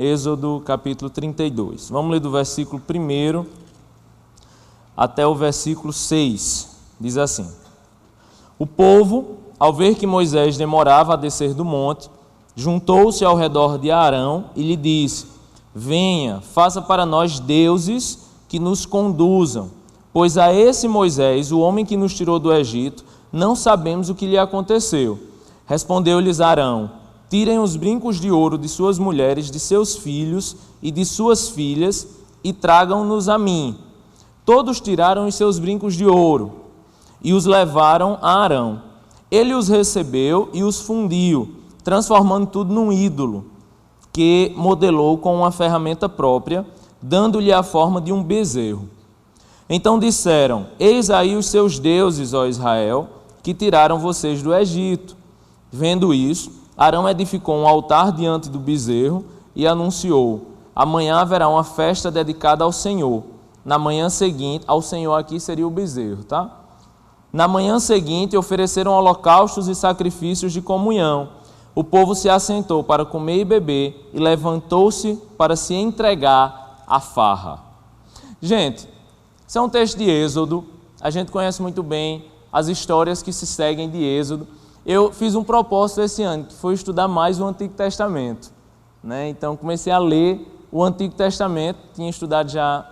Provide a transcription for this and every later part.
Êxodo capítulo 32. Vamos ler do versículo 1 até o versículo 6. Diz assim: O povo, ao ver que Moisés demorava a descer do monte, juntou-se ao redor de Arão e lhe disse: Venha, faça para nós deuses que nos conduzam, pois a esse Moisés, o homem que nos tirou do Egito, não sabemos o que lhe aconteceu. Respondeu-lhes Arão: Tirem os brincos de ouro de suas mulheres, de seus filhos e de suas filhas, e tragam-nos a mim. Todos tiraram os seus brincos de ouro e os levaram a Arão. Ele os recebeu e os fundiu, transformando tudo num ídolo, que modelou com uma ferramenta própria, dando-lhe a forma de um bezerro. Então disseram: Eis aí os seus deuses, ó Israel, que tiraram vocês do Egito. Vendo isso, Arão edificou um altar diante do bezerro e anunciou: Amanhã haverá uma festa dedicada ao Senhor. Na manhã seguinte, ao Senhor aqui seria o bezerro, tá? Na manhã seguinte ofereceram holocaustos e sacrifícios de comunhão. O povo se assentou para comer e beber e levantou-se para se entregar à farra. Gente, isso é um texto de Êxodo. A gente conhece muito bem as histórias que se seguem de Êxodo. Eu fiz um propósito esse ano, que foi estudar mais o Antigo Testamento, né? Então comecei a ler o Antigo Testamento, tinha estudado já,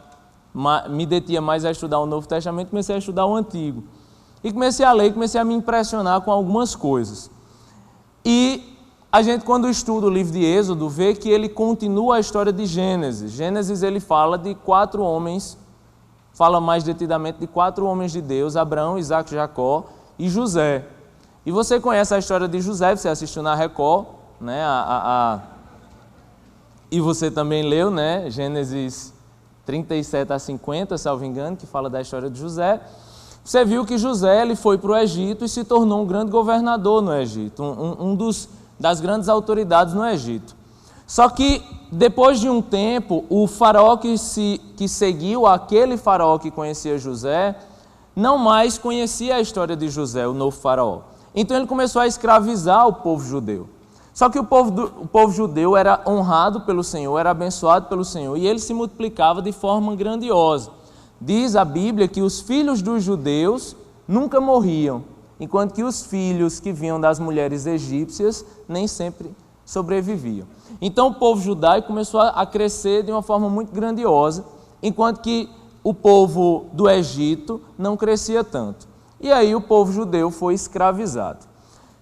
me detinha mais a estudar o Novo Testamento, comecei a estudar o Antigo. E comecei a ler, comecei a me impressionar com algumas coisas. E a gente, quando estuda o livro de Êxodo, vê que ele continua a história de Gênesis. Gênesis, ele fala de 4 homens, fala mais detidamente de 4 homens de Deus: Abraão, Isaque, Jacó e José. E você conhece a história de José, você assistiu na Record, né? E você também leu, né? Gênesis 37 a 50, salvo engano, que fala da história de José. Você viu que José ele foi para o Egito e se tornou um grande governador no Egito, das grandes autoridades no Egito. Só que, depois de um tempo, o faraó que seguiu aquele faraó que conhecia José, não mais conhecia a história de José, o novo faraó. Então ele começou a escravizar o povo judeu. Só que o povo judeu era honrado pelo Senhor, era abençoado pelo Senhor, e ele se multiplicava de forma grandiosa. Diz a Bíblia que os filhos dos judeus nunca morriam, enquanto que os filhos que vinham das mulheres egípcias nem sempre sobreviviam. Então o povo judaico começou a crescer de uma forma muito grandiosa, enquanto que o povo do Egito não crescia tanto. E aí o povo judeu foi escravizado.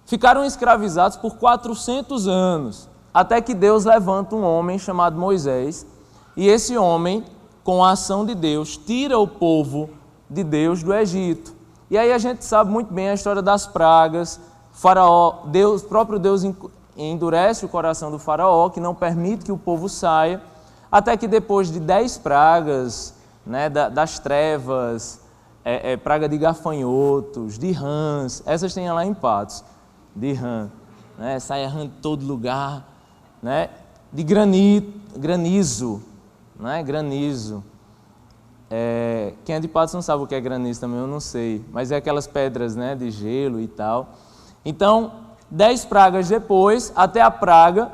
Ficaram escravizados por 400 anos, até que Deus levanta um homem chamado Moisés, e esse homem, com a ação de Deus, tira o povo de Deus do Egito. E aí a gente sabe muito bem a história das pragas. Faraó, próprio Deus endurece o coração do faraó, que não permite que o povo saia, até que depois de 10 pragas, né, das trevas, praga de gafanhotos, de rãs, essas tem lá em Patos, de rã, né, sai errando de todo lugar, né, de granizo, né, granizo. Quem é de Patos não sabe o que é granizo também, eu não sei, mas é aquelas pedras, né, de gelo e tal. Então, 10 pragas depois, até a praga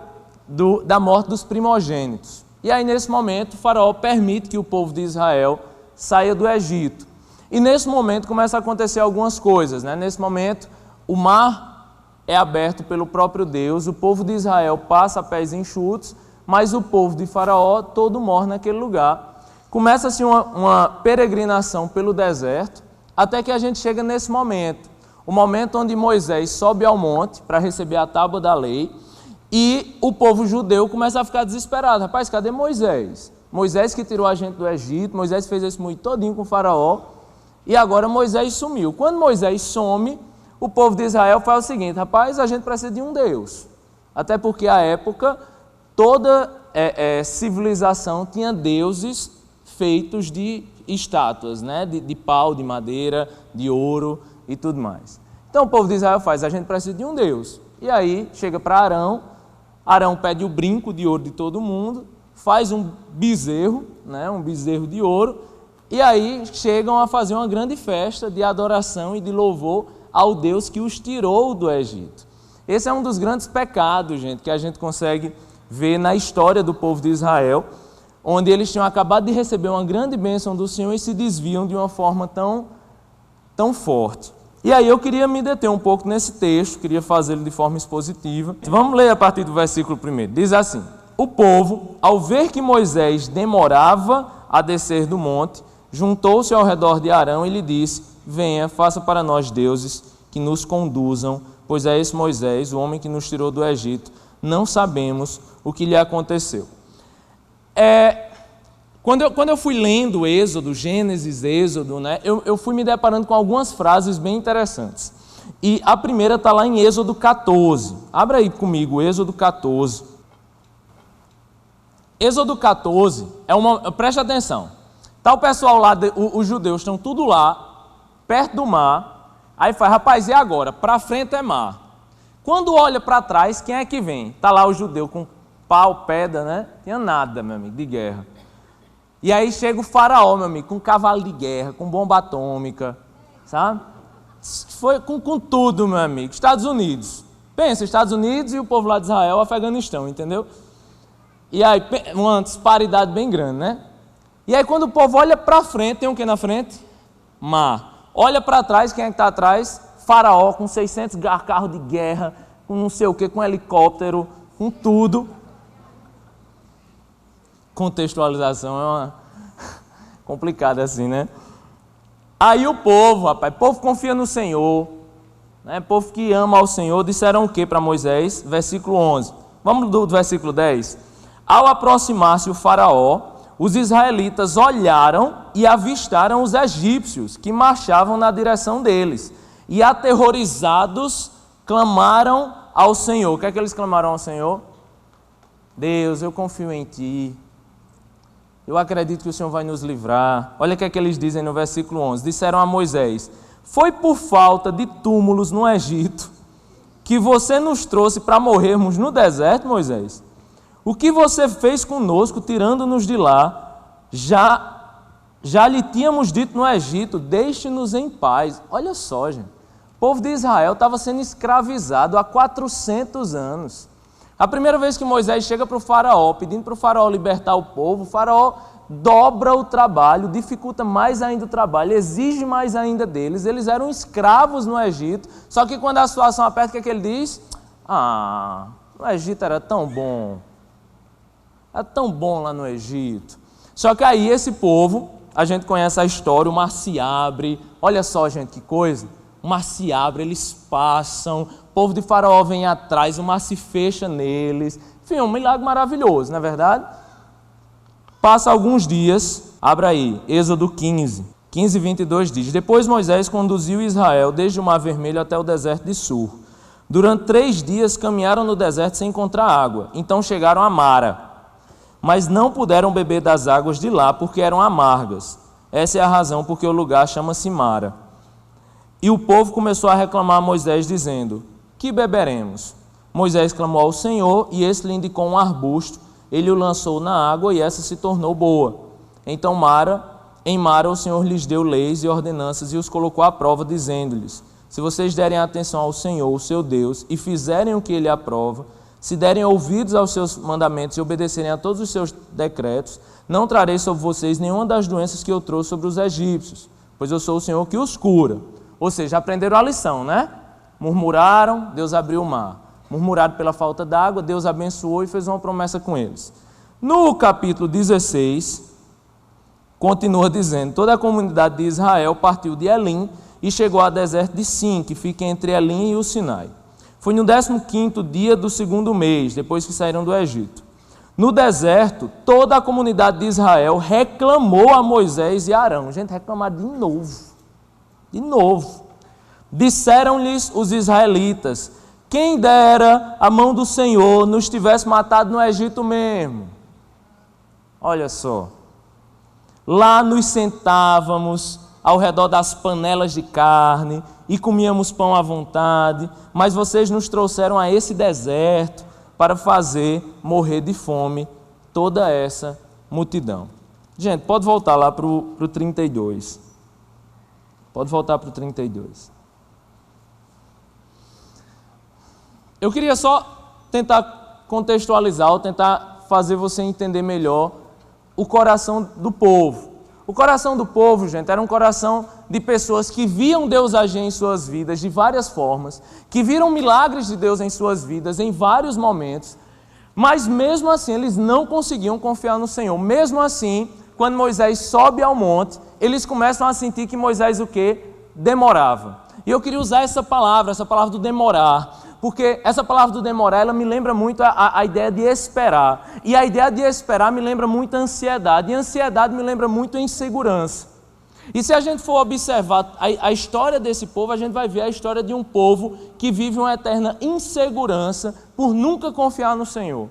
da morte dos primogênitos. E aí, nesse momento, o faraó permite que o povo de Israel saia do Egito. E nesse momento começa a acontecer algumas coisas, né? Nesse momento, o mar é aberto pelo próprio Deus, o povo de Israel passa a pés enxutos, mas o povo de Faraó todo morre naquele lugar. Começa-se uma peregrinação pelo deserto, até que a gente chega nesse momento, o momento onde Moisés sobe ao monte para receber a tábua da lei, e o povo judeu começa a ficar desesperado. Rapaz, cadê Moisés? Moisés que tirou a gente do Egito, Moisés fez esse moído todinho com o Faraó, e agora Moisés sumiu. Quando Moisés some, o povo de Israel faz o seguinte: rapaz, a gente precisa de um Deus. Até porque, à época, toda civilização tinha deuses feitos de estátuas, né? De pau, de madeira, de ouro e tudo mais. Então o povo de Israel faz: a gente precisa de um Deus. E aí chega para Arão, Arão pede o brinco de ouro de todo mundo, faz um bezerro, né? Um bezerro de ouro, e aí chegam a fazer uma grande festa de adoração e de louvor ao Deus que os tirou do Egito. Esse é um dos grandes pecados, gente, que a gente consegue vê na história do povo de Israel, onde eles tinham acabado de receber uma grande bênção do Senhor e se desviam de uma forma tão forte. E aí eu queria me deter um pouco nesse texto, queria fazê-lo de forma expositiva. Vamos ler a partir do versículo 1. Diz assim: o povo, ao ver que Moisés demorava a descer do monte, juntou-se ao redor de Arão e lhe disse: venha, faça para nós deuses que nos conduzam, pois é esse Moisés, o homem que nos tirou do Egito. Não sabemos o que lhe aconteceu. Quando eu fui lendo Êxodo, Gênesis, Êxodo, né, eu fui me deparando com algumas frases bem interessantes. E a primeira está lá em Êxodo 14. Abra aí comigo, Êxodo 14. Êxodo 14 preste atenção. Tá o pessoal lá, os judeus estão tudo lá, perto do mar. Aí faz, rapaz, e agora? Para frente é mar. Quando olha para trás, quem é que vem? Tá lá o judeu com pau, pedra, né? Tinha nada, meu amigo, de guerra. E aí chega o faraó, meu amigo, com cavalo de guerra, com bomba atômica, sabe? Foi com tudo, meu amigo. Estados Unidos. Pensa, Estados Unidos e o povo lá de Israel, Afeganistão, entendeu? E aí, uma disparidade bem grande, né? E aí quando o povo olha para frente, tem o que na frente? Mar. Olha para trás, quem é que está atrás? Faraó, com 600 carros de guerra, com não sei o que, com helicóptero, com tudo. Contextualização é uma complicada assim, né? Aí o povo, rapaz, o povo confia no Senhor, né? O povo que ama ao Senhor, disseram o que para Moisés? Versículo 11. Vamos do versículo 10. Ao aproximar-se o faraó, os israelitas olharam e avistaram os egípcios que marchavam na direção deles. E aterrorizados, clamaram ao Senhor. O que é que eles clamaram ao Senhor? Deus, eu confio em Ti. Eu acredito que o Senhor vai nos livrar. Olha o que é que eles dizem no versículo 11. Disseram a Moisés: foi por falta de túmulos no Egito que você nos trouxe para morrermos no deserto, Moisés? O que você fez conosco, tirando-nos de lá? Já lhe tínhamos dito no Egito: deixe-nos em paz. Olha só, gente. O povo de Israel estava sendo escravizado há 400 anos. A primeira vez que Moisés chega para o faraó, pedindo para o faraó libertar o povo, o faraó dobra o trabalho, dificulta mais ainda o trabalho, exige mais ainda deles. Eles eram escravos no Egito, só que quando a situação aperta, o que é que ele diz? O Egito era tão bom. Era tão bom lá no Egito. Só que aí esse povo, a gente conhece a história, o mar se abre. Olha só, gente, que coisa. O mar se abre, eles passam, o povo de Faraó vem atrás, o mar se fecha neles. Enfim, um milagre maravilhoso, não é verdade? Passa alguns dias, abra aí, Êxodo 15, 22 diz: depois Moisés conduziu Israel desde o Mar Vermelho até o deserto de Sur. Durante 3 dias caminharam no deserto sem encontrar água. Então chegaram a Mara, mas não puderam beber das águas de lá porque eram amargas. Essa é a razão porque o lugar chama-se Mara. E o povo começou a reclamar a Moisés, dizendo: que beberemos? Moisés clamou ao Senhor, e esse lhe indicou um arbusto. Ele o lançou na água, e essa se tornou boa. Então em Mara o Senhor lhes deu leis e ordenanças, e os colocou à prova, dizendo-lhes: se vocês derem atenção ao Senhor, o seu Deus, e fizerem o que Ele aprova, se derem ouvidos aos seus mandamentos e obedecerem a todos os seus decretos, não trarei sobre vocês nenhuma das doenças que eu trouxe sobre os egípcios, pois eu sou o Senhor que os cura. Ou seja, aprenderam a lição, né? Murmuraram, Deus abriu o mar. Murmuraram pela falta d'água, Deus abençoou e fez uma promessa com eles. No capítulo 16, continua dizendo: toda a comunidade de Israel partiu de Elim e chegou ao deserto de Sim, que fica entre Elim e o Sinai. Foi no 15º dia do 2º mês, depois que saíram do Egito. No deserto, toda a comunidade de Israel reclamou a Moisés e Arão. Gente, reclamaram de novo. De novo. Disseram-lhes os israelitas: quem dera a mão do Senhor nos tivesse matado no Egito mesmo. Olha só. Lá nos sentávamos ao redor das panelas de carne e comíamos pão à vontade, mas vocês nos trouxeram a esse deserto para fazer morrer de fome toda essa multidão. Gente, pode voltar lá para o 32. Pode voltar para o 32. Eu queria só tentar contextualizar ou tentar fazer você entender melhor o coração do povo. O coração do povo, gente, era um coração de pessoas que viam Deus agir em suas vidas de várias formas, que viram milagres de Deus em suas vidas em vários momentos, mas mesmo assim eles não conseguiam confiar no Senhor. Mesmo assim, quando Moisés sobe ao monte, eles começam a sentir que Moisés o quê? Demorava. E eu queria usar essa palavra do demorar, porque essa palavra do demorar, ela me lembra muito a ideia de esperar. E a ideia de esperar me lembra muito a ansiedade. E a ansiedade me lembra muito a insegurança. E se a gente for observar a história desse povo, a gente vai ver a história de um povo que vive uma eterna insegurança por nunca confiar no Senhor.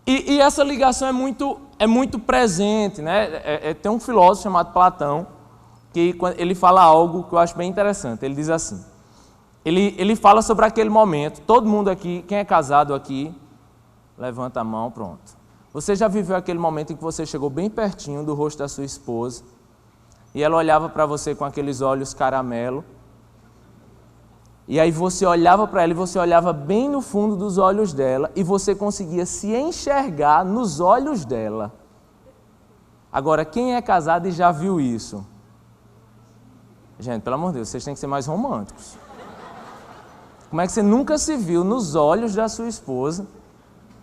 E essa ligação é muito presente, né? Tem um filósofo chamado Platão, que ele fala algo que eu acho bem interessante. Ele diz assim, ele fala sobre aquele momento, todo mundo aqui, quem é casado aqui, levanta a mão, pronto. Você já viveu aquele momento em que você chegou bem pertinho do rosto da sua esposa, e ela olhava para você com aqueles olhos caramelo, e aí você olhava para ela e você olhava bem no fundo dos olhos dela, e você conseguia se enxergar nos olhos dela. Agora, quem é casado e já viu isso? Gente, pelo amor de Deus, vocês têm que ser mais românticos. Como é que você nunca se viu nos olhos da sua esposa?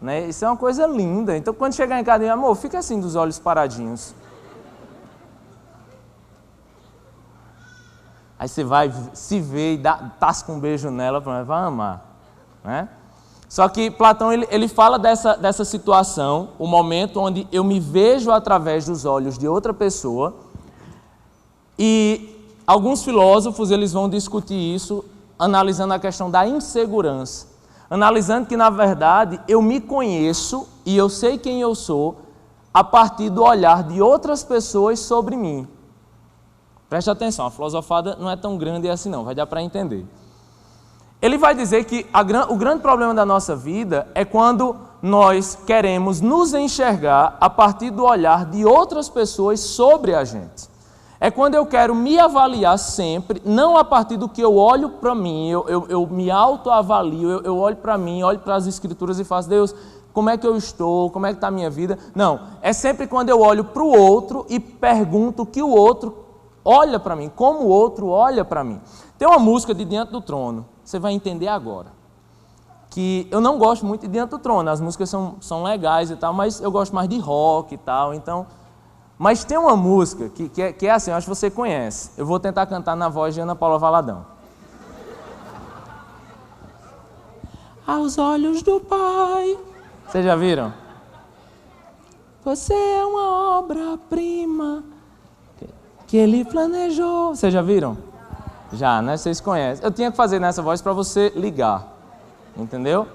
Né? Isso é uma coisa linda. Então, quando chegar em casa, amor, fica assim dos olhos paradinhos. Aí você vai se ver e tasca um beijo nela, vai amar. Né? Só que Platão ele fala dessa situação, o momento onde eu me vejo através dos olhos de outra pessoa, e alguns filósofos eles vão discutir isso, analisando a questão da insegurança, analisando que, na verdade, eu me conheço e eu sei quem eu sou a partir do olhar de outras pessoas sobre mim. Preste atenção, a filosofada não é tão grande assim não, vai dar para entender. Ele vai dizer que o grande problema da nossa vida é quando nós queremos nos enxergar a partir do olhar de outras pessoas sobre a gente. É quando eu quero me avaliar sempre, não a partir do que eu olho para mim, eu me autoavalio, eu olho para mim, olho para as Escrituras e faço, Deus, como é que eu estou, como é que está a minha vida? Não, é sempre quando eu olho para o outro e pergunto o que o outro olha para mim, como o outro olha para mim. Tem uma música de Diante do Trono, você vai entender agora, que eu não gosto muito de Diante do Trono, as músicas são legais e tal, mas eu gosto mais de rock e tal, então... Mas tem uma música que é assim, eu acho que você conhece. Eu vou tentar cantar na voz de Ana Paula Valadão. Aos olhos do Pai. Vocês já viram? Você é uma obra-prima que Ele planejou. Vocês já viram? Já, né? Vocês conhecem. Eu tinha que fazer nessa voz para você ligar. Entendeu?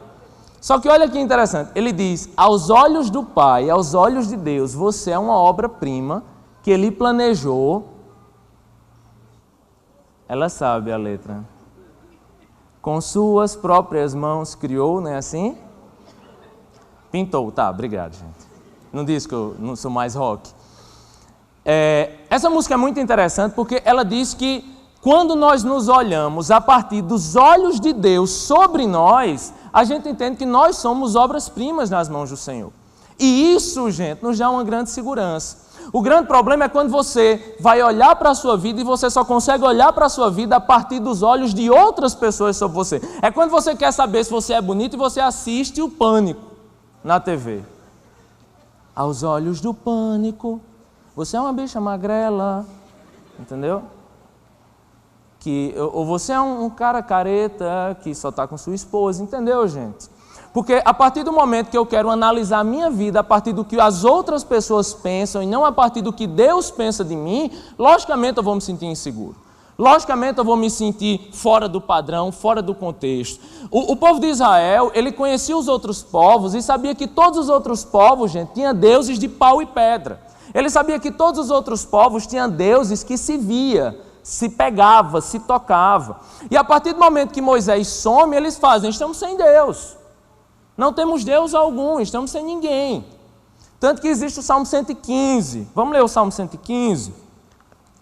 Só que olha que interessante, ele diz, aos olhos do Pai, aos olhos de Deus, você é uma obra-prima que Ele planejou. Ela sabe a letra. Com suas próprias mãos criou, não é assim? Pintou, tá, obrigado, gente. Não diz que eu não sou mais rock. Essa música é muito interessante porque ela diz que quando nós nos olhamos a partir dos olhos de Deus sobre nós, a gente entende que nós somos obras-primas nas mãos do Senhor. E isso, gente, nos dá uma grande segurança. O grande problema é quando você vai olhar para a sua vida e você só consegue olhar para a sua vida a partir dos olhos de outras pessoas sobre você. É quando você quer saber se você é bonito e você assiste o Pânico na TV. Aos olhos do Pânico, você é uma bicha magrela, entendeu? Ou você é um cara careta que só está com sua esposa, entendeu, gente? Porque a partir do momento que eu quero analisar a minha vida a partir do que as outras pessoas pensam e não a partir do que Deus pensa de mim, logicamente eu vou me sentir inseguro. Logicamente eu vou me sentir fora do padrão, fora do contexto. O povo de Israel, ele conhecia os outros povos e sabia que todos os outros povos, gente, tinham deuses de pau e pedra. Ele sabia que todos os outros povos tinham deuses que se via, se pegava, se tocava. E a partir do momento que Moisés some, eles fazem, estamos sem Deus. Não temos Deus algum, estamos sem ninguém. Tanto que existe o Salmo 115. Vamos ler o Salmo 115?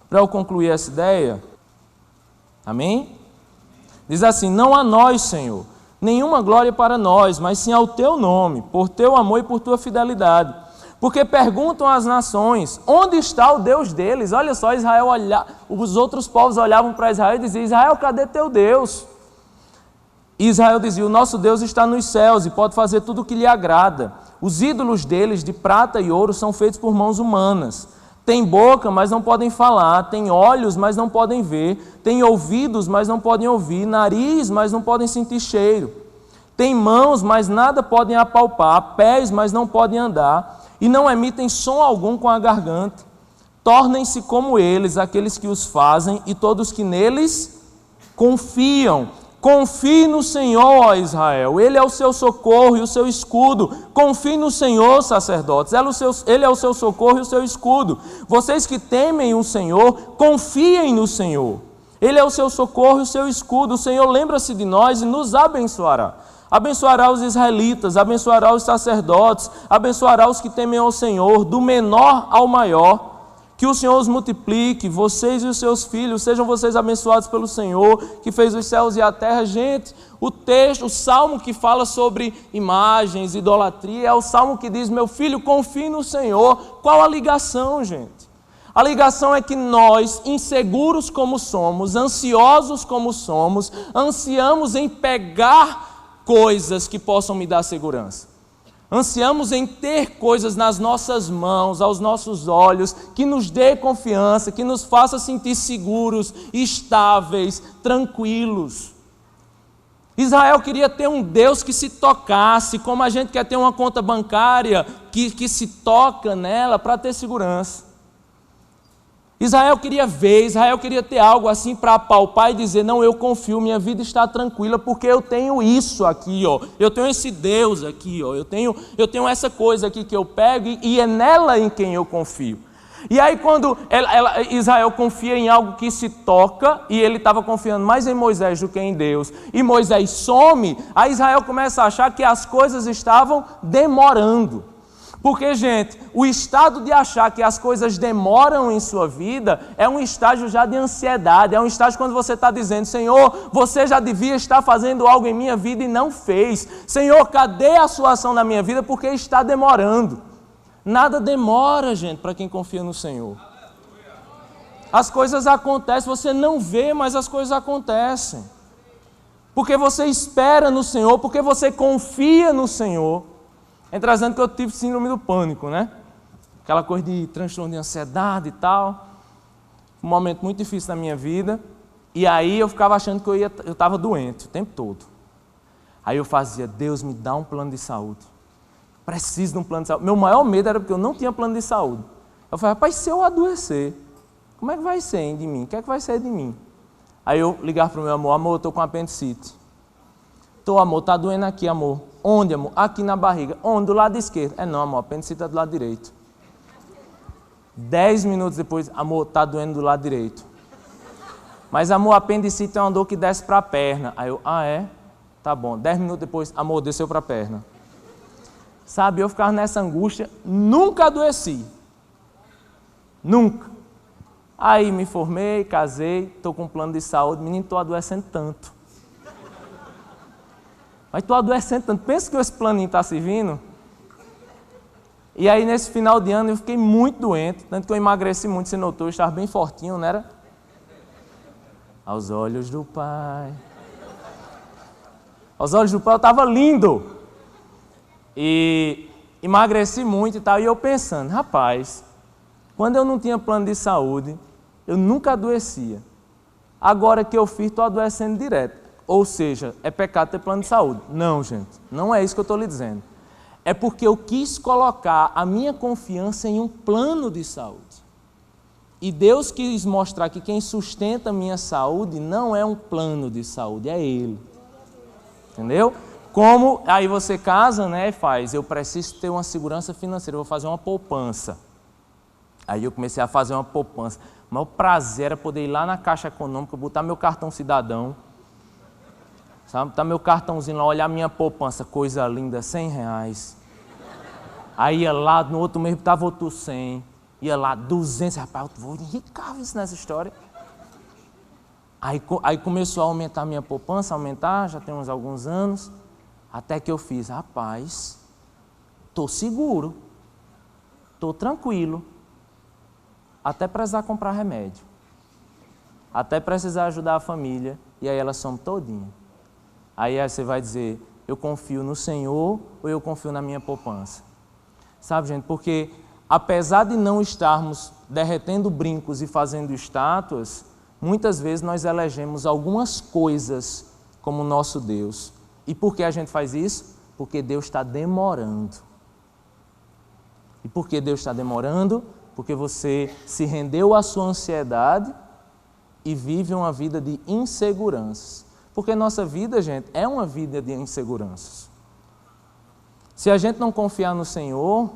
Para eu concluir essa ideia. Amém? Diz assim, não a nós, Senhor, nenhuma glória para nós, mas sim ao teu nome, por teu amor e por tua fidelidade. Porque perguntam às nações, onde está o Deus deles? Olha só, Israel os outros povos olhavam para Israel e diziam, Israel, cadê teu Deus? E Israel dizia, o nosso Deus está nos céus e pode fazer tudo o que lhe agrada. Os ídolos deles, de prata e ouro, são feitos por mãos humanas. Têm boca, mas não podem falar. Têm olhos, mas não podem ver. Têm ouvidos, mas não podem ouvir. Nariz, mas não podem sentir cheiro. Têm mãos, mas nada podem apalpar. Pés, mas não podem andar. E não emitem som algum com a garganta. Tornem-se como eles, aqueles que os fazem, e todos que neles confiam. Confie no Senhor, ó Israel, Ele é o seu socorro e o seu escudo. Confie no Senhor, sacerdotes, Ele é o seu socorro e o seu escudo. Vocês que temem o Senhor, confiem no Senhor. Ele é o seu socorro e o seu escudo. O Senhor lembra-se de nós e nos abençoará. Abençoará os israelitas, abençoará os sacerdotes, abençoará os que temem ao Senhor, do menor ao maior. Que o Senhor os multiplique, vocês e os seus filhos, sejam vocês abençoados pelo Senhor, que fez os céus e a terra. Gente, o salmo que fala sobre imagens, idolatria, é o salmo que diz, meu filho, confie no Senhor. Qual a ligação, gente? A ligação é que nós, inseguros como somos, ansiosos como somos, ansiamos em pegar coisas que possam me dar segurança. Ansiamos em ter coisas nas nossas mãos, aos nossos olhos, que nos dê confiança, que nos faça sentir seguros, estáveis, tranquilos. Israel queria ter um Deus que se tocasse, como a gente quer ter uma conta bancária que se toca nela para ter segurança. Israel queria ter algo assim para apalpar e dizer, não, eu confio, minha vida está tranquila, porque eu tenho isso aqui, ó. Eu tenho esse Deus aqui, ó. Eu tenho essa coisa aqui que eu pego e é nela em quem eu confio. E aí quando Israel confia em algo que se toca, e ele estava confiando mais em Moisés do que em Deus, e Moisés some, aí Israel começa a achar que as coisas estavam demorando. Porque, gente, o estado de achar que as coisas demoram em sua vida é um estágio já de ansiedade, é um estágio quando você está dizendo, Senhor, você já devia estar fazendo algo em minha vida e não fez. Senhor, cadê a sua ação na minha vida porque está demorando? Nada demora, gente, para quem confia no Senhor. As coisas acontecem, você não vê, mas as coisas acontecem. Porque você espera no Senhor, porque você confia no Senhor. É trazendo que eu tive síndrome do pânico, né? Aquela coisa de transtorno de ansiedade e tal. Um momento muito difícil na minha vida. E aí eu ficava achando que eu estava doente o tempo todo. Aí eu fazia, Deus me dá um plano de saúde. Preciso de um plano de saúde. Meu maior medo era porque eu não tinha plano de saúde. Eu falei, rapaz, se eu adoecer, como é que vai ser de mim? O que é que vai ser de mim? Aí eu ligava para o meu amor, eu estou com apendicite. Estou, amor, está doendo aqui, amor. Onde, amor? Aqui na barriga. Onde? Do lado esquerdo. Não, amor, apendicite está do lado direito. 10 minutos depois, amor, está doendo do lado direito. Mas, amor, apendicite é uma dor que desce para a perna. Aí eu, é? Tá bom. 10 minutos depois, amor, desceu para a perna. Sabe, eu ficava nessa angústia, nunca adoeci. Nunca. Aí me formei, casei, estou com um plano de saúde, menino, estou adoecendo tanto. Mas estou adoecendo tanto. Pensa que esse planinho está servindo? E aí, nesse final de ano, eu fiquei muito doente. Tanto que eu emagreci muito, você notou, eu estava bem fortinho, não era? Aos olhos do Pai. Aos olhos do Pai eu estava lindo. E emagreci muito e tal. E eu pensando, rapaz, quando eu não tinha plano de saúde, eu nunca adoecia. Agora que eu fiz, estou adoecendo direto. Ou seja, é pecado ter plano de saúde. Não, gente, não é isso que eu estou lhe dizendo. É porque eu quis colocar a minha confiança em um plano de saúde. E Deus quis mostrar que quem sustenta a minha saúde não é um plano de saúde, é Ele. Entendeu? Como aí você casa, né, e faz, eu preciso ter uma segurança financeira, eu vou fazer uma poupança. Aí eu comecei a fazer uma poupança. O maior prazer era poder ir lá na Caixa Econômica, botar meu cartão cidadão, sabe, botar meu cartãozinho lá, olhar minha poupança, coisa linda, R$100. Aí ia lá, no outro mês estava outro 100, ia lá 200, rapaz, eu vou enricar isso nessa história. Aí começou a aumentar a minha poupança, já tem uns alguns anos, até que eu fiz, rapaz, estou seguro, estou tranquilo, até precisar comprar remédio, até precisar ajudar a família, e aí elas somam todinha. Aí você vai dizer, eu confio no Senhor ou eu confio na minha poupança? Sabe, gente, porque apesar de não estarmos derretendo brincos e fazendo estátuas, muitas vezes nós elegemos algumas coisas como nosso Deus. E por que a gente faz isso? Porque Deus está demorando. E por que Deus está demorando? Porque você se rendeu à sua ansiedade e vive uma vida de inseguranças. Porque nossa vida, gente, é uma vida de inseguranças. Se a gente não confiar no Senhor, o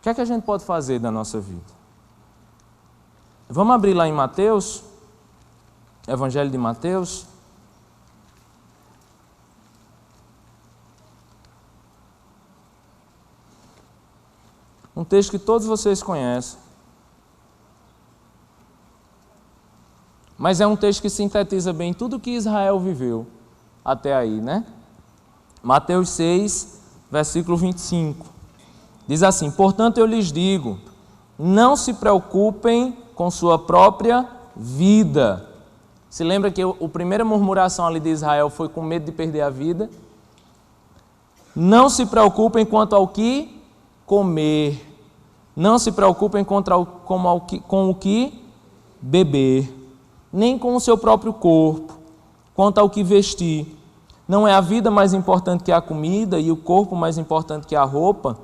que é que a gente pode fazer da nossa vida? Vamos abrir lá em Mateus, Evangelho de Mateus. Um texto que todos vocês conhecem. Mas é um texto que sintetiza bem tudo o que Israel viveu até aí, né? Mateus 6, versículo 25. Diz assim, portanto eu lhes digo, não se preocupem com sua própria vida. Se lembra que a primeira murmuração ali de Israel foi com medo de perder a vida? Não se preocupem quanto ao que comer. Não se preocupem com o que beber. Nem com o seu próprio corpo, quanto ao que vestir. Não é a vida mais importante que a comida e o corpo mais importante que a roupa?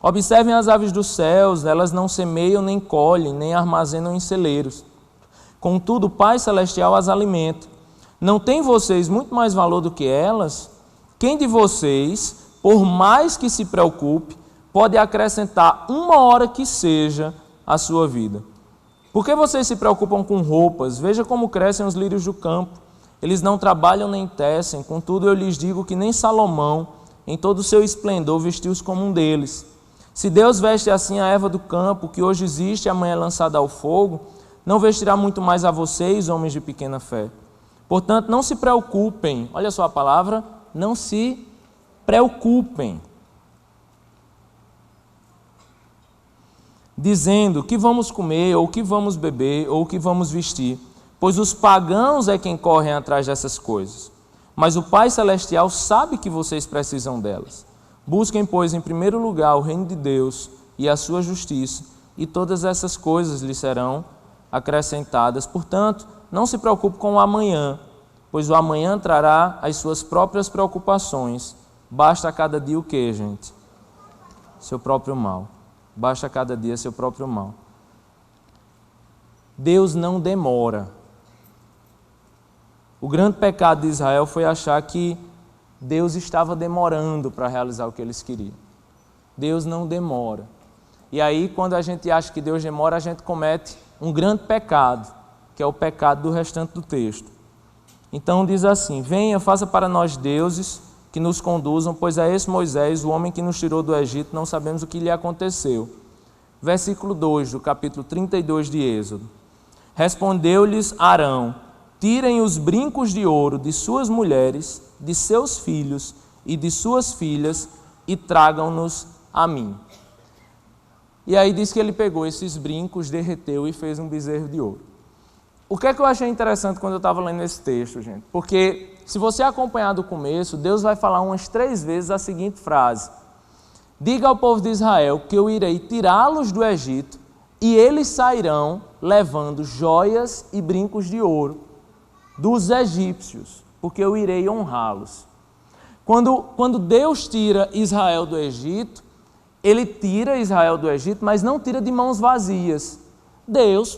Observem as aves dos céus, elas não semeiam, nem colhem, nem armazenam em celeiros. Contudo, o Pai Celestial as alimenta. Não tem vocês muito mais valor do que elas? Quem de vocês, por mais que se preocupe, pode acrescentar uma hora que seja à sua vida? Por que vocês se preocupam com roupas? Veja como crescem os lírios do campo. Eles não trabalham nem tecem, contudo eu lhes digo que nem Salomão, em todo o seu esplendor, vestiu-se como um deles. Se Deus veste assim a erva do campo, que hoje existe e amanhã é lançada ao fogo, não vestirá muito mais a vocês, homens de pequena fé. Portanto, não se preocupem, olha só a palavra, não se preocupem, dizendo que vamos comer, ou que vamos beber, ou que vamos vestir, pois os pagãos é quem correm atrás dessas coisas. Mas o Pai Celestial sabe que vocês precisam delas. Busquem, pois, em primeiro lugar o reino de Deus e a sua justiça, e todas essas coisas lhes serão acrescentadas. Portanto, não se preocupe com o amanhã, pois o amanhã trará as suas próprias preocupações. Basta a cada dia o quê, gente? Seu próprio mal. Basta a cada dia seu próprio mal. Deus não demora. O grande pecado de Israel foi achar que Deus estava demorando para realizar o que eles queriam. Deus não demora. E aí, quando a gente acha que Deus demora, a gente comete um grande pecado, que é o pecado do restante do texto. Então diz assim, venha, faça para nós deuses que nos conduzam, pois é esse Moisés, o homem que nos tirou do Egito, não sabemos o que lhe aconteceu. Versículo 2 do capítulo 32 de Êxodo. Respondeu-lhes Arão, tirem os brincos de ouro de suas mulheres, de seus filhos e de suas filhas e tragam-nos a mim. E aí diz que ele pegou esses brincos, derreteu e fez um bezerro de ouro. O que é que eu achei interessante quando eu estava lendo esse texto, gente? Porque se você acompanhar do começo, Deus vai falar umas 3 vezes a seguinte frase. Diga ao povo de Israel que eu irei tirá-los do Egito e eles sairão levando joias e brincos de ouro dos egípcios, porque eu irei honrá-los. Quando Deus tira Israel do Egito, Ele tira Israel do Egito, mas não tira de mãos vazias. Deus,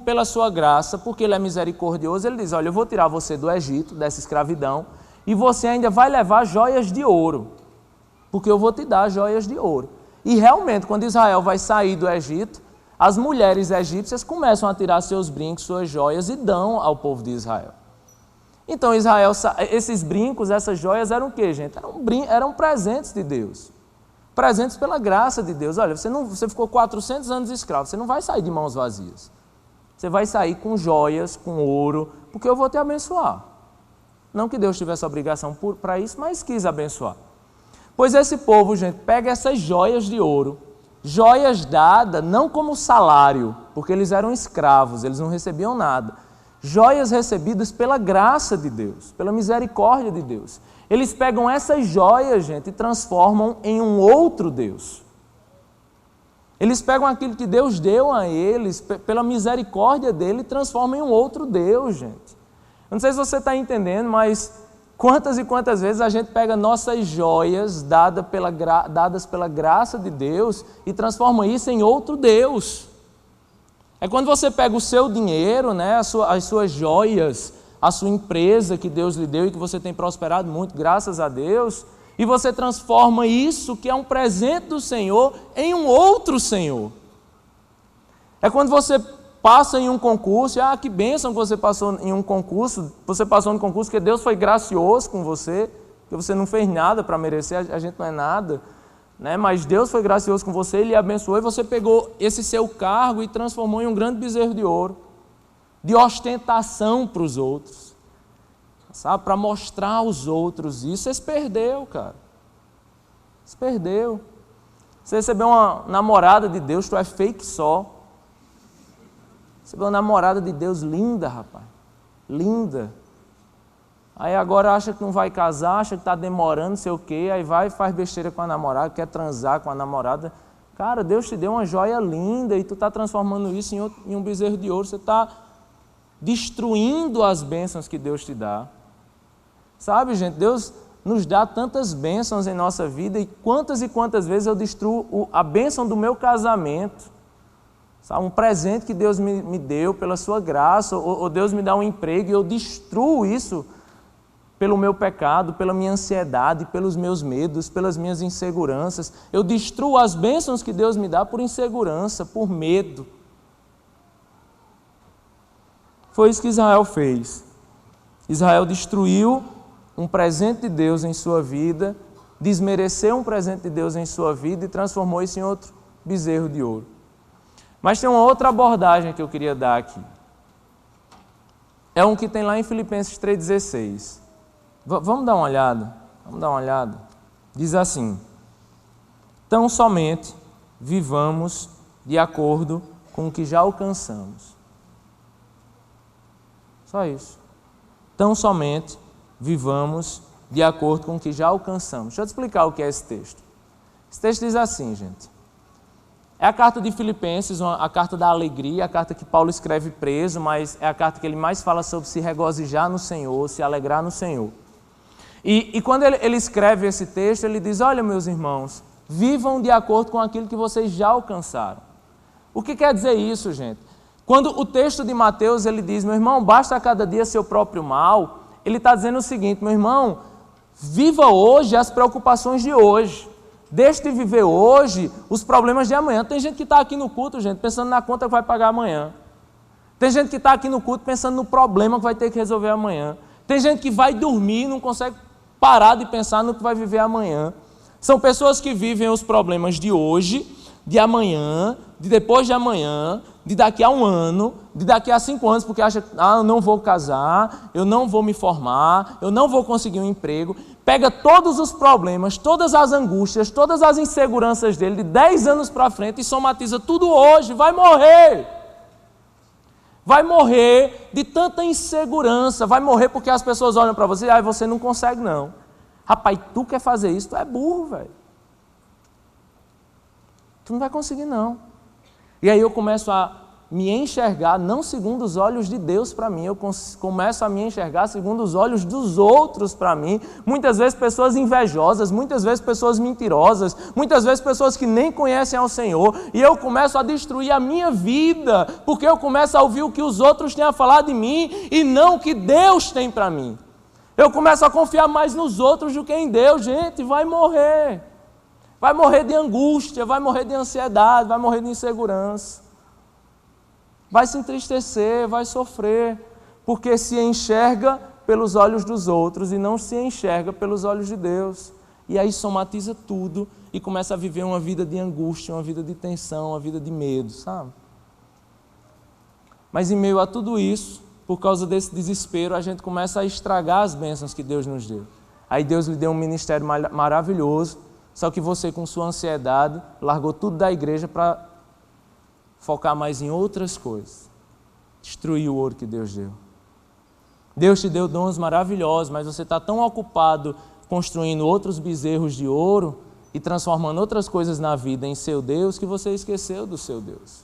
pela sua graça, porque Ele é misericordioso, Ele diz, olha, eu vou tirar você do Egito, dessa escravidão, e você ainda vai levar joias de ouro, porque eu vou te dar joias de ouro. E realmente, quando Israel vai sair do Egito, as mulheres egípcias começam a tirar seus brincos, suas joias e dão ao povo de Israel. Então Israel, esses brincos, essas joias eram o quê, gente? Eram presentes de Deus. Presentes pela graça de Deus. Olha, você ficou 400 anos escravo, você não vai sair de mãos vazias. Você vai sair com joias, com ouro, porque eu vou te abençoar. Não que Deus tivesse obrigação para isso, mas quis abençoar. Pois esse povo, gente, pega essas joias de ouro, joias dadas não como salário, porque eles eram escravos, eles não recebiam nada. Joias recebidas pela graça de Deus, pela misericórdia de Deus. Eles pegam essas joias, gente, e transformam em um outro Deus. Eles pegam aquilo que Deus deu a eles, pela misericórdia dele, e transformam em um outro Deus, gente. Eu não sei se você está entendendo, mas quantas e quantas vezes a gente pega nossas joias dadas pela graça de Deus e transforma isso em outro Deus. É quando você pega o seu dinheiro, né, as suas joias, a sua empresa que Deus lhe deu e que você tem prosperado muito, graças a Deus, e você transforma isso, que é um presente do Senhor, em um outro Senhor. É quando você passa em um concurso, que bênção que você passou em um concurso, você passou no concurso porque Deus foi gracioso com você, que você não fez nada para merecer, a gente não é nada, né? Mas Deus foi gracioso com você, Ele lhe abençoou, e você pegou esse seu cargo e transformou em um grande bezerro de ouro, de ostentação para os outros, sabe? Para mostrar aos outros isso. Você se perdeu, cara. Se perdeu. Você recebeu uma namorada de Deus, tu é fake só. Você viu uma namorada de Deus linda, rapaz. Linda. Aí agora acha que não vai casar, acha que está demorando, não sei o quê. Aí vai e faz besteira com a namorada, quer transar com a namorada. Cara, Deus te deu uma joia linda e tu está transformando isso em um bezerro de ouro. Você está destruindo as bênçãos que Deus te dá. Sabe, gente, Deus nos dá tantas bênçãos em nossa vida e quantas vezes eu destruo a bênção do meu casamento. Sabe, um presente que Deus me deu pela sua graça, ou Deus me dá um emprego e eu destruo isso pelo meu pecado, pela minha ansiedade, pelos meus medos, pelas minhas inseguranças. Eu destruo as bênçãos que Deus me dá por insegurança, por medo. Foi isso que Israel fez. Israel destruiu um presente de Deus em sua vida, desmereceu um presente de Deus em sua vida e transformou isso em outro bezerro de ouro. Mas tem uma outra abordagem que eu queria dar aqui. É um que tem lá em Filipenses 3,16. Vamos dar uma olhada? Vamos dar uma olhada. Diz assim: tão somente vivamos de acordo com o que já alcançamos. Só isso. Tão somente vivamos de acordo com o que já alcançamos. Deixa eu te explicar o que é esse texto. Esse texto diz assim, gente. É a carta de Filipenses, a carta da alegria, a carta que Paulo escreve preso, mas é a carta que ele mais fala sobre se regozijar no Senhor, se alegrar no Senhor. E quando ele escreve esse texto, ele diz: olha, meus irmãos, vivam de acordo com aquilo que vocês já alcançaram. O que quer dizer isso, gente? Quando o texto de Mateus ele diz: meu irmão, basta a cada dia seu próprio mal, ele está dizendo o seguinte: meu irmão, viva hoje as preocupações de hoje. Deixe de viver hoje os problemas de amanhã. Tem gente que está aqui no culto, gente, pensando na conta que vai pagar amanhã. Tem gente que está aqui no culto pensando no problema que vai ter que resolver amanhã. Tem gente que vai dormir e não consegue parar de pensar no que vai viver amanhã. São pessoas que vivem os problemas de hoje, de amanhã, de depois de amanhã, de daqui a 1 ano, de daqui a 5 anos, porque acha que eu não vou casar, eu não vou me formar, eu não vou conseguir um emprego. Pega todos os problemas, todas as angústias, todas as inseguranças dele de 10 anos para frente e somatiza tudo hoje, vai morrer. Vai morrer de tanta insegurança, vai morrer porque as pessoas olham para você e você não consegue não. Rapaz, tu quer fazer isso, tu é burro, velho. Tu não vai conseguir não. E aí eu começo a me enxergar não segundo os olhos de Deus para mim, eu começo a me enxergar segundo os olhos dos outros para mim. Muitas vezes pessoas invejosas, muitas vezes pessoas mentirosas, muitas vezes pessoas que nem conhecem ao Senhor, e eu começo a destruir a minha vida, porque eu começo a ouvir o que os outros têm a falar de mim e não o que Deus tem para mim. Eu começo a confiar mais nos outros do que em Deus. Gente, vai morrer. Vai morrer de angústia, vai morrer de ansiedade, vai morrer de insegurança. Vai se entristecer, vai sofrer, porque se enxerga pelos olhos dos outros e não se enxerga pelos olhos de Deus. E aí somatiza tudo e começa a viver uma vida de angústia, uma vida de tensão, uma vida de medo, sabe? Mas em meio a tudo isso, por causa desse desespero, a gente começa a estragar as bênçãos que Deus nos deu. Aí Deus lhe deu um ministério maravilhoso, só que você, com sua ansiedade, largou tudo da igreja para focar mais em outras coisas. Destruiu o ouro que Deus deu. Deus te deu dons maravilhosos, mas você está tão ocupado construindo outros bezerros de ouro e transformando outras coisas na vida em seu Deus, que você esqueceu do seu Deus.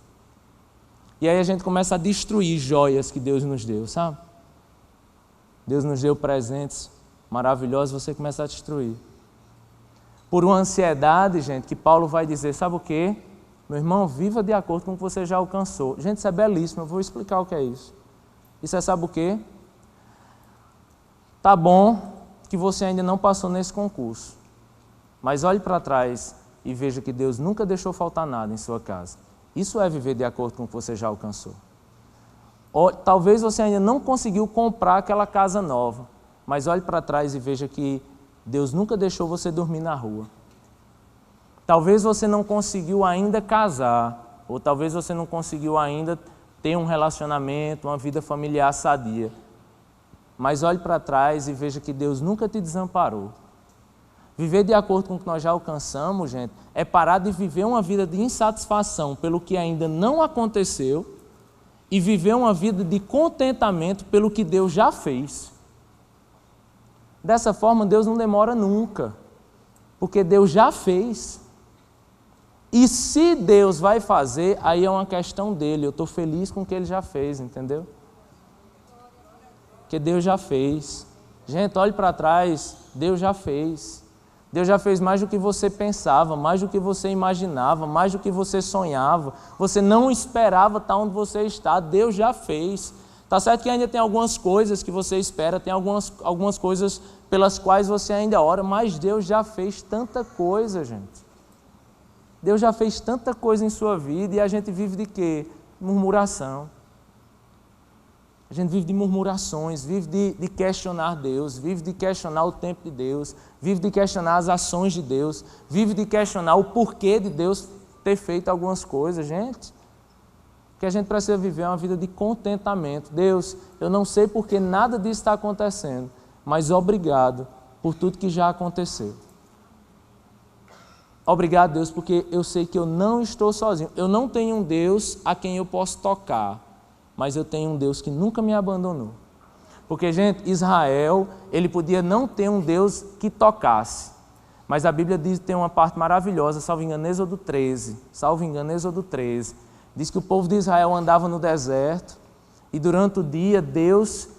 E aí a gente começa a destruir joias que Deus nos deu, sabe? Deus nos deu presentes maravilhosos, você começa a destruir. Por uma ansiedade, gente, que Paulo vai dizer, sabe o quê? Meu irmão, viva de acordo com o que você já alcançou. Gente, isso é belíssimo, eu vou explicar o que é isso. Isso é, sabe o quê? Tá bom que você ainda não passou nesse concurso, mas olhe para trás e veja que Deus nunca deixou faltar nada em sua casa. Isso é viver de acordo com o que você já alcançou. Ou, talvez você ainda não conseguiu comprar aquela casa nova, mas olhe para trás e veja que Deus nunca deixou você dormir na rua. Talvez você não conseguiu ainda casar, ou talvez você não conseguiu ainda ter um relacionamento, uma vida familiar sadia. Mas olhe para trás e veja que Deus nunca te desamparou. Viver de acordo com o que nós já alcançamos, gente, é parar de viver uma vida de insatisfação pelo que ainda não aconteceu e viver uma vida de contentamento pelo que Deus já fez. Dessa forma, Deus não demora nunca, porque Deus já fez. E se Deus vai fazer, aí é uma questão dele. Eu estou feliz com o que ele já fez, entendeu? Porque Deus já fez. Gente, olhe para trás, Deus já fez. Deus já fez mais do que você pensava, mais do que você imaginava, mais do que você sonhava. Você não esperava estar onde você está, Deus já fez. Está certo que ainda tem algumas coisas que você espera, tem algumas coisas pelas quais você ainda ora, mas Deus já fez tanta coisa, gente. Deus já fez tanta coisa em sua vida e a gente vive de quê? Murmuração. A gente vive de murmurações, vive de questionar Deus, vive de questionar o tempo de Deus, vive de questionar as ações de Deus, vive de questionar o porquê de Deus ter feito algumas coisas, gente. O que a gente precisa viver é uma vida de contentamento. Deus, eu não sei porque nada disso está acontecendo, mas obrigado por tudo que já aconteceu. Obrigado, Deus, porque eu sei que eu não estou sozinho. Eu não tenho um Deus a quem eu posso tocar, mas eu tenho um Deus que nunca me abandonou. Porque, gente, Israel, ele podia não ter um Deus que tocasse, mas a Bíblia diz, tem uma parte maravilhosa, salvo engano, Êxodo 13, diz que o povo de Israel andava no deserto e durante o dia Deus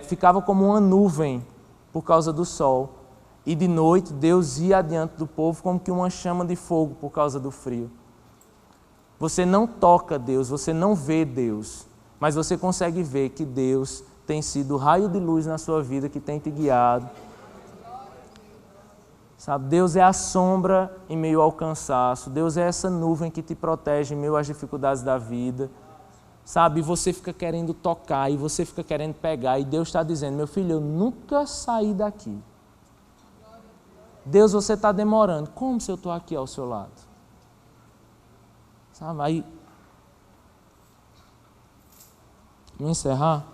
ficava como uma nuvem por causa do sol. E de noite Deus ia adiante do povo como que uma chama de fogo por causa do frio. Você não toca Deus, você não vê Deus, mas você consegue ver que Deus tem sido o raio de luz na sua vida que tem te guiado. Sabe, Deus é a sombra em meio ao cansaço, Deus é essa nuvem que te protege em meio às dificuldades da vida. Sabe, e você fica querendo tocar, e você fica querendo pegar, e Deus está dizendo, meu filho, eu nunca saí daqui. Deus, você está demorando, como se eu estou aqui ao seu lado? Sabe, aí, vamos encerrar?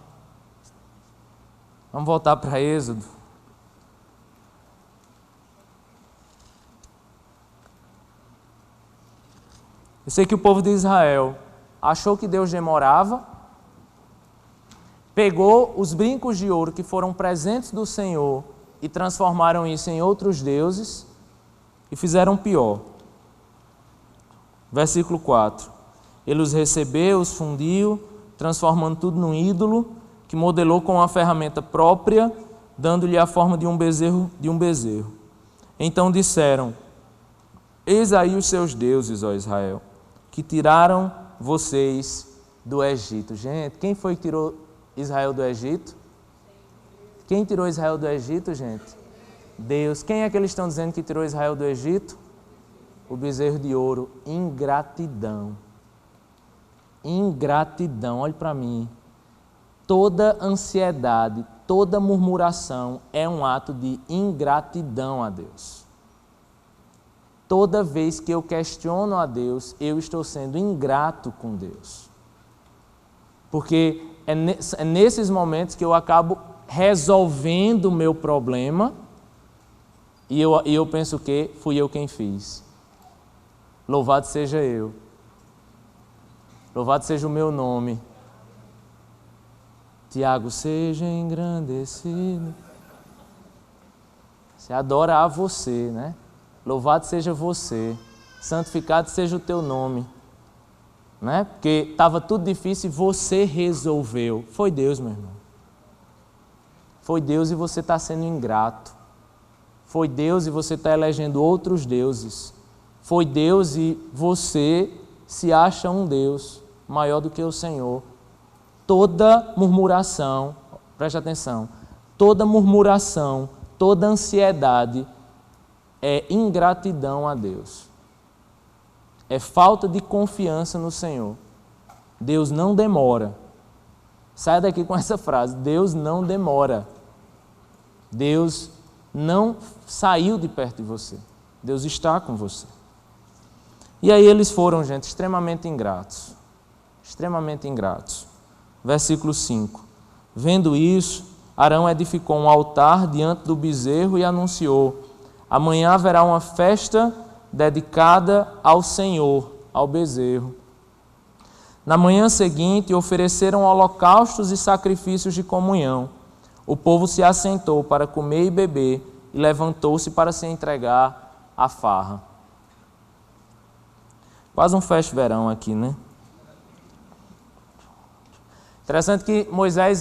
Vamos voltar para Êxodo. Eu sei que o povo de Israel achou que Deus demorava, pegou os brincos de ouro que foram presentes do Senhor e transformaram isso em outros deuses e fizeram pior. Versículo 4. Ele os recebeu, os fundiu, transformando tudo num ídolo, que modelou com uma ferramenta própria, dando-lhe a forma de um bezerro. Então disseram, eis aí os seus deuses, ó Israel, que tiraram vocês do Egito. Gente, quem foi que tirou Israel do Egito? Quem tirou Israel do Egito, gente? Deus. Quem é que eles estão dizendo que tirou Israel do Egito? O bezerro de ouro. Ingratidão. Ingratidão, olhe para mim. Toda ansiedade, toda murmuração é um ato de ingratidão a Deus. Toda vez que eu questiono a Deus, eu estou sendo ingrato com Deus. Porque é nesses momentos que eu acabo resolvendo o meu problema e eu penso que fui eu quem fiz. Louvado seja eu. Louvado seja o meu nome. Tiago, seja engrandecido. Você adora a você, né? Louvado seja você. Santificado seja o teu nome. Né? Porque estava tudo difícil e você resolveu. Foi Deus, meu irmão. Foi Deus e você está sendo ingrato. Foi Deus e você está elegendo outros deuses. Foi Deus e você se acha um Deus maior do que o Senhor. Toda murmuração, preste atenção, toda murmuração, toda ansiedade é ingratidão a Deus. É falta de confiança no Senhor. Deus não demora. Saia daqui com essa frase, Deus não demora. Deus não saiu de perto de você. Deus está com você. E aí eles foram, gente, extremamente ingratos. Extremamente ingratos. Versículo 5. Vendo isso, Arão edificou um altar diante do bezerro e anunciou: amanhã haverá uma festa dedicada ao Senhor, ao bezerro. Na manhã seguinte, ofereceram holocaustos e sacrifícios de comunhão. O povo se assentou para comer e beber e levantou-se para se entregar à farra. Quase um festa-verão aqui, né? Interessante que Moisés,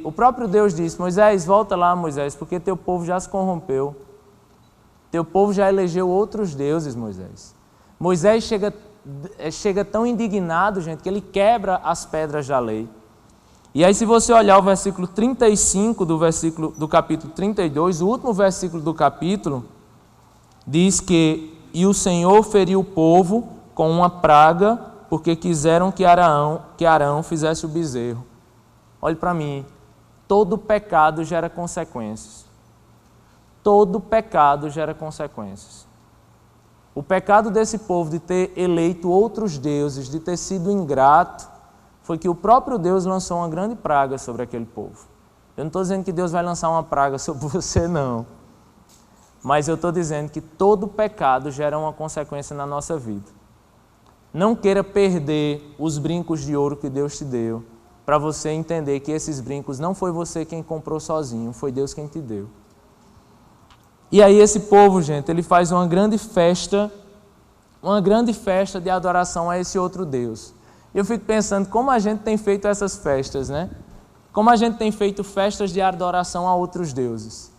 o próprio Deus disse: Moisés, volta lá, Moisés, porque teu povo já se corrompeu. Teu povo já elegeu outros deuses, Moisés. Moisés chega tão indignado, gente, que ele quebra as pedras da lei. E aí, se você olhar o versículo 35 do capítulo 32, o último versículo do capítulo, diz que: e o Senhor feriu o povo com uma praga, porque quiseram que Arão fizesse o bezerro. Olhe para mim, todo pecado gera consequências. Todo pecado gera consequências. O pecado desse povo de ter eleito outros deuses, de ter sido ingrato, foi que o próprio Deus lançou uma grande praga sobre aquele povo. Eu não estou dizendo que Deus vai lançar uma praga sobre você, não. Mas eu estou dizendo que todo pecado gera uma consequência na nossa vida. Não queira perder os brincos de ouro que Deus te deu, para você entender que esses brincos não foi você quem comprou sozinho, foi Deus quem te deu. E aí esse povo, gente, ele faz uma grande festa de adoração a esse outro Deus. E eu fico pensando como a gente tem feito essas festas, né? Como a gente tem feito festas de adoração a outros deuses.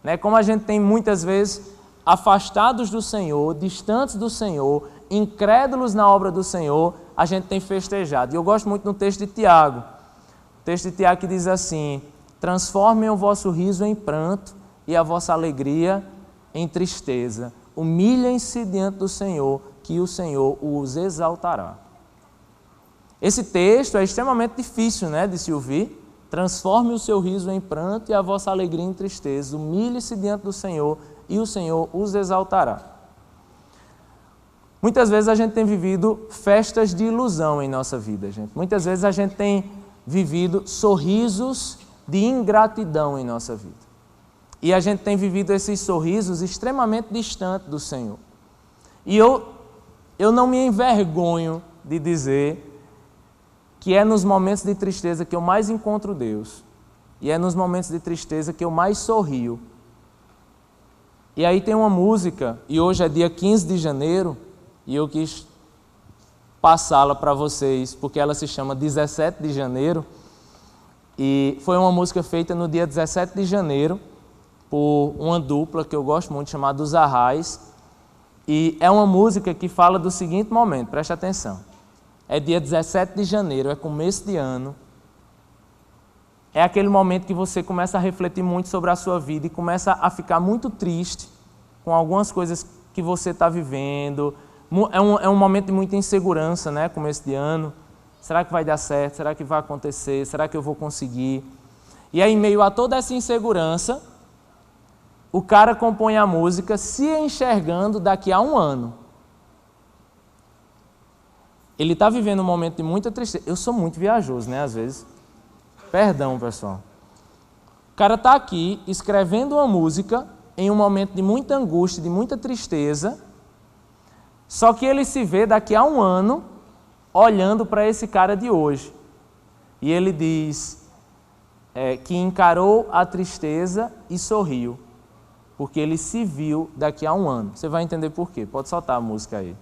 Né? Como a gente tem muitas vezes afastados do Senhor, distantes do Senhor, incrédulos na obra do Senhor, a gente tem festejado. E eu gosto muito do texto de Tiago. O texto de Tiago que diz assim: transformem o vosso riso em pranto e a vossa alegria em tristeza. Humilhem-se diante do Senhor, que o Senhor os exaltará. Esse texto é extremamente difícil, né, de se ouvir. Transforme o seu riso em pranto e a vossa alegria em tristeza. Humilhe-se diante do Senhor e o Senhor os exaltará. Muitas vezes a gente tem vivido festas de ilusão em nossa vida, gente. Muitas vezes a gente tem vivido sorrisos de ingratidão em nossa vida. E a gente tem vivido esses sorrisos extremamente distantes do Senhor. E eu não me envergonho de dizer que é nos momentos de tristeza que eu mais encontro Deus. E é nos momentos de tristeza que eu mais sorrio. E aí tem uma música, e hoje é dia 15 de janeiro, e eu quis passá-la para vocês, porque ela se chama 17 de janeiro. E foi uma música feita no dia 17 de janeiro, por uma dupla que eu gosto muito, chamada Os Arrais. E é uma música que fala do seguinte momento, preste atenção. É dia 17 de janeiro, é começo de ano. É aquele momento que você começa a refletir muito sobre a sua vida e começa a ficar muito triste com algumas coisas que você está vivendo. É um momento de muita insegurança, né? Começo de ano. Será que vai dar certo? Será que vai acontecer? Será que eu vou conseguir? E aí, em meio a toda essa insegurança, o cara compõe a música se enxergando daqui a um ano. Ele está vivendo um momento de muita tristeza. Eu sou muito viajoso, né, às vezes. Perdão, pessoal. O cara está aqui escrevendo uma música em um momento de muita angústia, de muita tristeza, só que ele se vê daqui a um ano olhando para esse cara de hoje. E ele diz que encarou a tristeza e sorriu, porque ele se viu daqui a um ano. Você vai entender por quê. Pode soltar a música aí.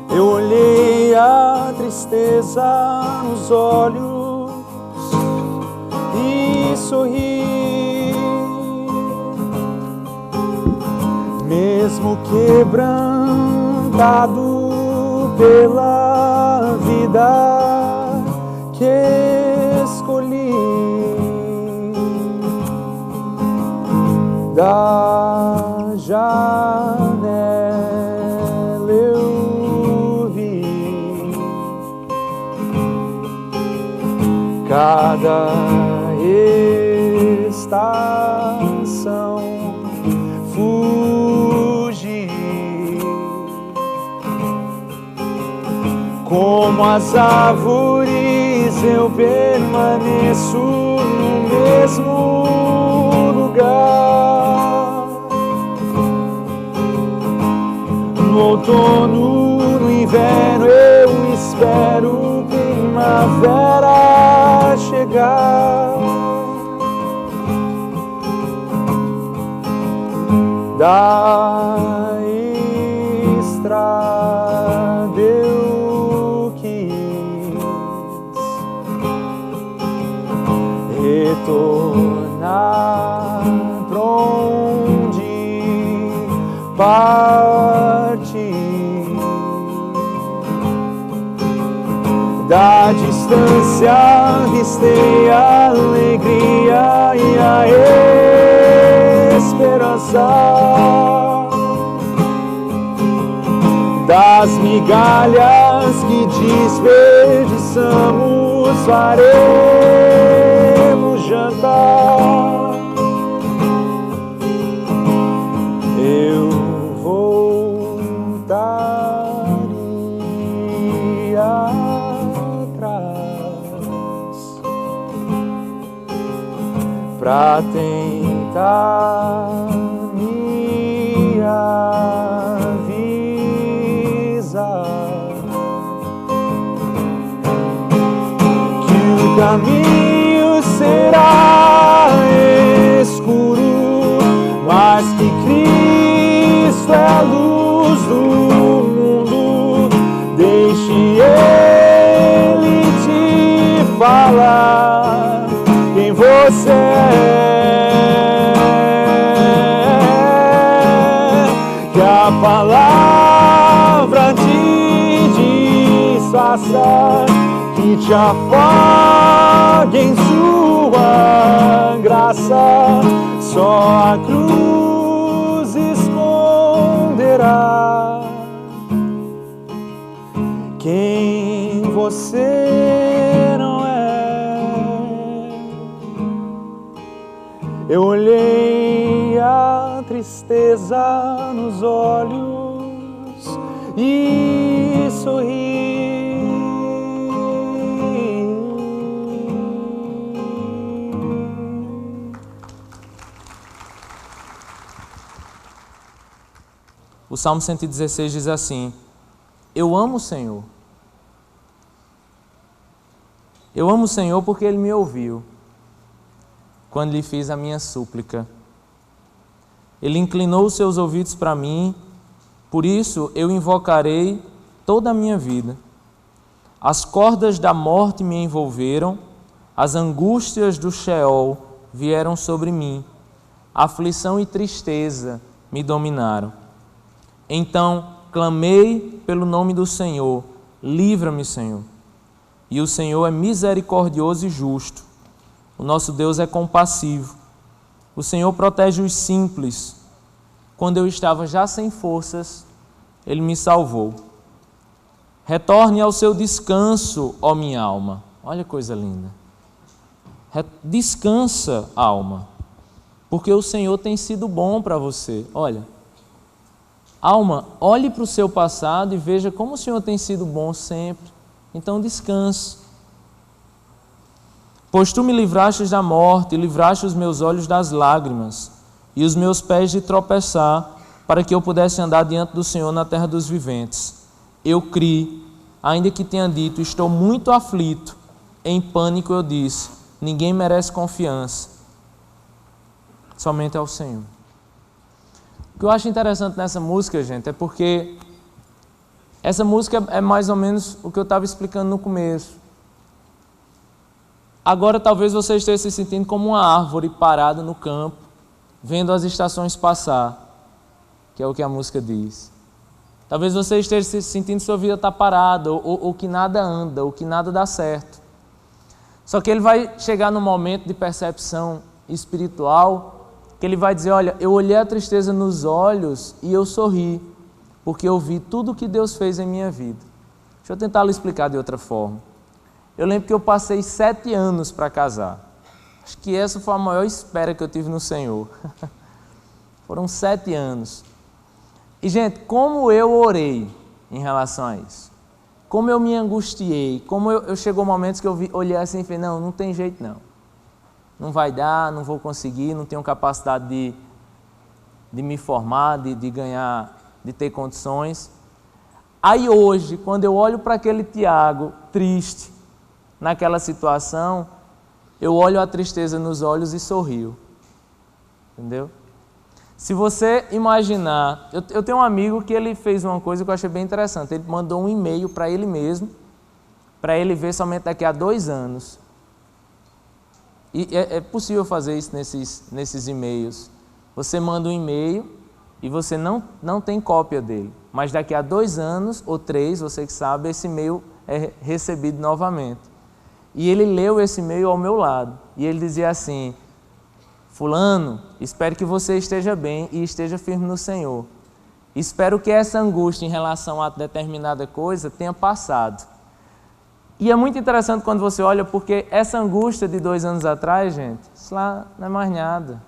Eu olhei a tristeza nos olhos e sorri, mesmo quebrantado pela vida que escolhi. Da janela eu vi cada estação fugir, como as árvores eu permaneço no mesmo lugar. No outono, no inverno eu espero primavera chegar. Da estrada eu quis retornar pra onde parti. Da distância avistei a alegria e a esperança. Das migalhas que desperdiçamos faremos jantar. Eu voltaria atrás pra tentar me avisar que o caminho será escuro, mas que Cristo é a luz do mundo. Deixe Ele te falar quem você é, que a palavra te disfarça, que te afogue em sua graça. Só a cruz esconderá quem você não é. Eu olhei a tristeza nos olhos e sorri. O Salmo 116 diz assim: eu amo o Senhor. Eu amo o Senhor porque Ele me ouviu quando lhe fiz a minha súplica. Ele inclinou os seus ouvidos para mim, por isso eu invocarei toda a minha vida. As cordas da morte me envolveram, as angústias do Sheol vieram sobre mim, aflição e tristeza me dominaram. Então clamei pelo nome do Senhor, livra-me, Senhor. E o Senhor é misericordioso e justo. O nosso Deus é compassivo. O Senhor protege os simples. Quando eu estava já sem forças, Ele me salvou. Retorne ao seu descanso, ó minha alma. Olha que coisa linda. Descansa, alma, porque o Senhor tem sido bom para você. Olha, alma, olhe para o seu passado e veja como o Senhor tem sido bom sempre. Então descanse. Pois tu me livrastes da morte e livraste os meus olhos das lágrimas e os meus pés de tropeçar, para que eu pudesse andar diante do Senhor na terra dos viventes. Eu criei, ainda que tenha dito, estou muito aflito. Em pânico eu disse, ninguém merece confiança, somente ao Senhor. O que eu acho interessante nessa música, gente, é porque essa música é mais ou menos o que eu estava explicando no começo. Agora talvez você esteja se sentindo como uma árvore parada no campo, vendo as estações passar, que é o que a música diz. Talvez você esteja se sentindo que sua vida está parada, ou que nada anda, ou que nada dá certo. Só que ele vai chegar num momento de percepção espiritual, que ele vai dizer, olha, eu olhei a tristeza nos olhos e eu sorri, porque eu vi tudo o que Deus fez em minha vida. Deixa eu tentar lhe explicar de outra forma. Eu lembro que eu passei 7 anos para casar. Acho que essa foi a maior espera que eu tive no Senhor. Foram 7 anos. E, gente, como eu orei em relação a isso. Como eu me angustiei. Como eu chegou momentos que eu olhei assim e falei, não tem jeito não. Não vai dar, não vou conseguir, não tenho capacidade de me formar, de ganhar, de ter condições. Aí hoje, quando eu olho para aquele Tiago triste, naquela situação, eu olho a tristeza nos olhos e sorrio. Entendeu? Se você imaginar... Eu tenho um amigo que ele fez uma coisa que eu achei bem interessante. Ele mandou um e-mail para ele mesmo, para ele ver somente daqui a 2 anos. E é possível fazer isso nesses e-mails. Você manda um e-mail e você não tem cópia dele. Mas daqui a 2 anos, ou 3, você que sabe, esse e-mail é recebido novamente. E ele leu esse e-mail ao meu lado. E ele dizia assim, fulano, espero que você esteja bem e esteja firme no Senhor. Espero que essa angústia em relação a determinada coisa tenha passado. E é muito interessante quando você olha, porque essa angústia de 2 anos atrás, gente, isso lá não é mais nada.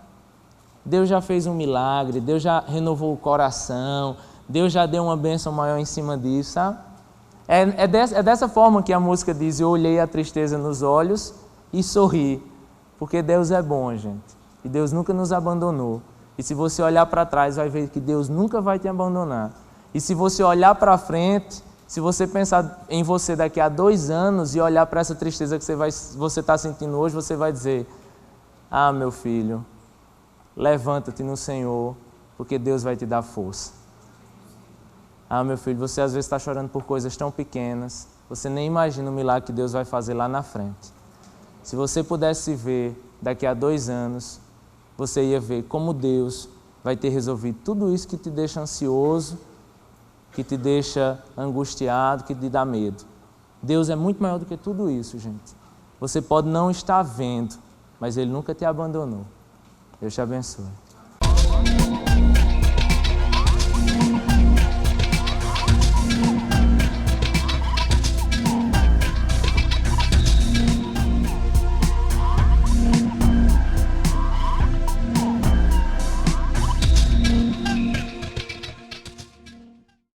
Deus já fez um milagre, Deus já renovou o coração, Deus já deu uma bênção maior em cima disso, sabe? É dessa forma que a música diz, eu olhei a tristeza nos olhos e sorri, porque Deus é bom, gente, e Deus nunca nos abandonou. E se você olhar para trás, vai ver que Deus nunca vai te abandonar. E se você olhar para frente, se você pensar em você daqui a 2 anos e olhar para essa tristeza que você está sentindo hoje, você vai dizer, ah, meu filho, levanta-te no Senhor, porque Deus vai te dar força. Ah, meu filho, você às vezes está chorando por coisas tão pequenas, você nem imagina o milagre que Deus vai fazer lá na frente. Se você pudesse ver daqui a 2 anos, você ia ver como Deus vai ter resolvido tudo isso que te deixa ansioso, que te deixa angustiado, que te dá medo. Deus é muito maior do que tudo isso, gente. Você pode não estar vendo, mas Ele nunca te abandonou. Deus te abençoe.